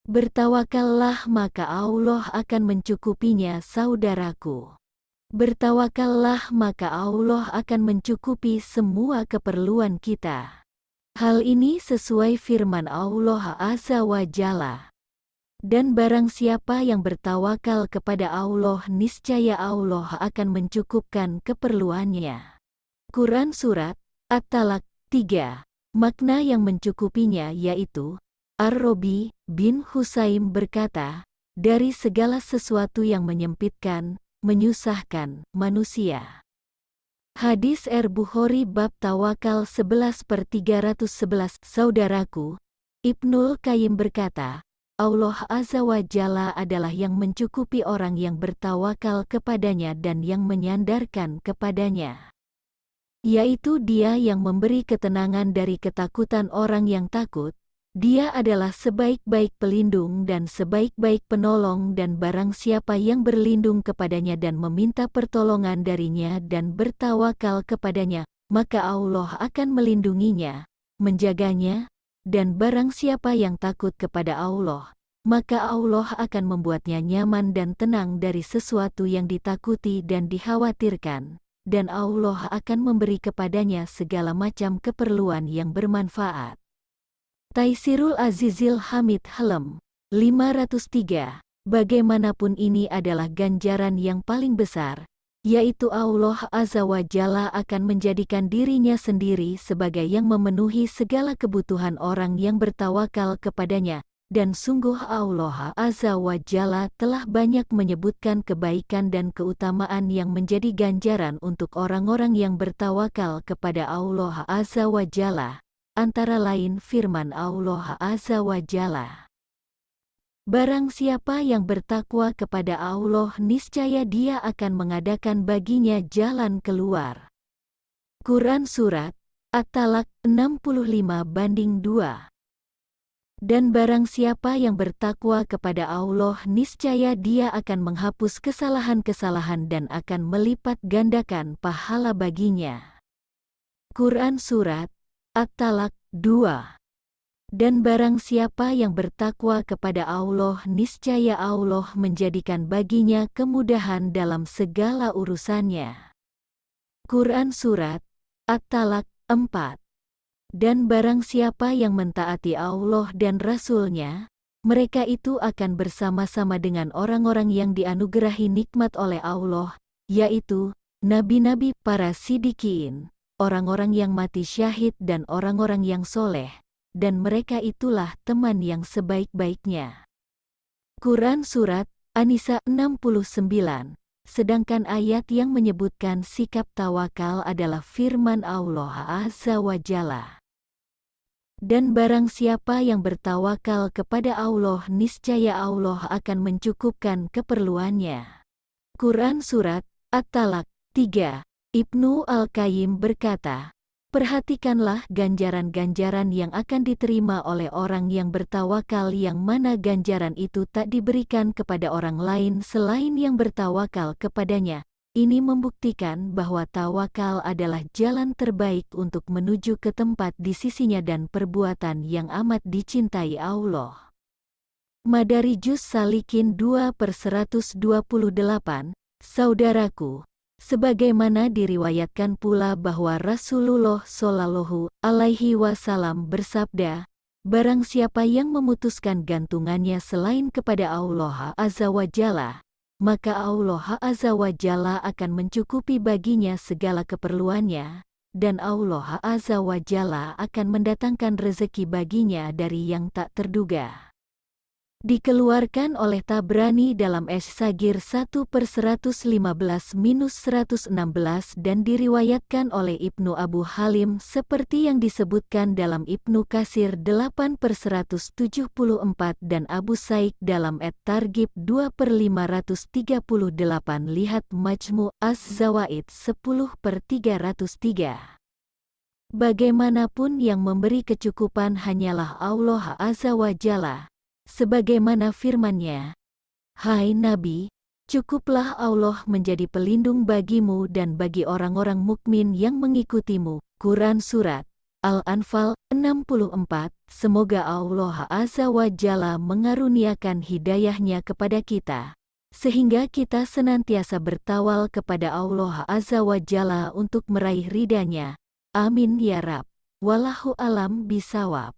Bertawakallah maka Allah akan mencukupinya saudaraku. Bertawakallah maka Allah akan mencukupi semua keperluan kita. Hal ini sesuai firman Allah Azza wa Jalla. Dan barang siapa yang bertawakal kepada Allah niscaya Allah akan mencukupkan keperluannya. Quran Surat At-Talaq 3. Makna yang mencukupinya yaitu, Ar-Robi bin Husaim berkata, dari segala sesuatu yang menyempitkan, menyusahkan manusia. Hadis Bukhari bab tawakal 11/311. Saudaraku, Ibnul Qayyim berkata, Allah Azza wa Jalla adalah yang mencukupi orang yang bertawakal kepadanya dan yang menyandarkan kepadanya. Yaitu Dia yang memberi ketenangan dari ketakutan orang yang takut. Dia adalah sebaik-baik pelindung dan sebaik-baik penolong, dan barang siapa yang berlindung kepadanya dan meminta pertolongan darinya dan bertawakal kepadanya, maka Allah akan melindunginya, menjaganya, dan barang siapa yang takut kepada Allah, maka Allah akan membuatnya nyaman dan tenang dari sesuatu yang ditakuti dan dikhawatirkan, dan Allah akan memberi kepadanya segala macam keperluan yang bermanfaat. Taisirul Azizil Hamid Helm 503. Bagaimanapun ini adalah ganjaran yang paling besar, yaitu Allah Azza wa Jalla akan menjadikan dirinya sendiri sebagai yang memenuhi segala kebutuhan orang yang bertawakal kepadanya, dan sungguh Allah Azza wa Jalla telah banyak menyebutkan kebaikan dan keutamaan yang menjadi ganjaran untuk orang-orang yang bertawakal kepada Allah Azza wa Jalla. Antara lain firman Allah Azza wa Jalla. Barang siapa yang bertakwa kepada Allah niscaya Dia akan mengadakan baginya jalan keluar. Quran Surat At-Talaq 65/2. Dan barang siapa yang bertakwa kepada Allah niscaya Dia akan menghapus kesalahan-kesalahan dan akan melipat gandakan pahala baginya. Quran Surat At-Talaq 2. Dan barang siapa yang bertakwa kepada Allah niscaya Allah menjadikan baginya kemudahan dalam segala urusannya. Quran Surat At-Talaq 4. Dan barang siapa yang mentaati Allah dan Rasul-Nya, mereka itu akan bersama-sama dengan orang-orang yang dianugerahi nikmat oleh Allah, yaitu nabi-nabi, para siddiqin, orang-orang yang mati syahid dan orang-orang yang soleh, dan mereka itulah teman yang sebaik-baiknya. Quran Surat An-Nisa 69. Sedangkan ayat yang menyebutkan sikap tawakal adalah firman Allah Azza wa Jalla. Dan barang siapa yang bertawakal kepada Allah niscaya Allah akan mencukupkan keperluannya. Quran Surat At-Talaq 3. Ibnu Al-Qayyim berkata, perhatikanlah ganjaran-ganjaran yang akan diterima oleh orang yang bertawakal, yang mana ganjaran itu tak diberikan kepada orang lain selain yang bertawakal kepadanya. Ini membuktikan bahwa tawakal adalah jalan terbaik untuk menuju ke tempat di sisinya dan perbuatan yang amat dicintai Allah. Madarijus Salikin 2/128. Saudaraku, sebagaimana diriwayatkan pula bahwa Rasulullah Shallallahu Alaihi Wasallam bersabda, barang siapa yang memutuskan gantungannya selain kepada Allah Azza wa Jalla, maka Allah Azza wa Jalla akan mencukupi baginya segala keperluannya, dan Allah Azza wa Jalla akan mendatangkan rezeki baginya dari yang tak terduga. Dikeluarkan oleh Tabrani dalam As-Sagir 1/115-116 dan diriwayatkan oleh Ibnu Abu Halim seperti yang disebutkan dalam Ibnu Katsir 8/174 dan Abu Saik dalam At-Targhib 2/538. Lihat Majmu' Az-Zawaid 10/303. Bagaimanapun yang memberi kecukupan hanyalah Allah Azza wa Jalla. Sebagaimana firman-Nya, hai Nabi, cukuplah Allah menjadi pelindung bagimu dan bagi orang-orang mukmin yang mengikutimu. Quran Surat Al-Anfal 64. Semoga Allah Azza wa Jalla mengaruniakan hidayahnya kepada kita, sehingga kita senantiasa bertawal kepada Allah Azza wa Jalla untuk meraih ridhanya. Amin ya Rabb. Wallahu alam bisawab.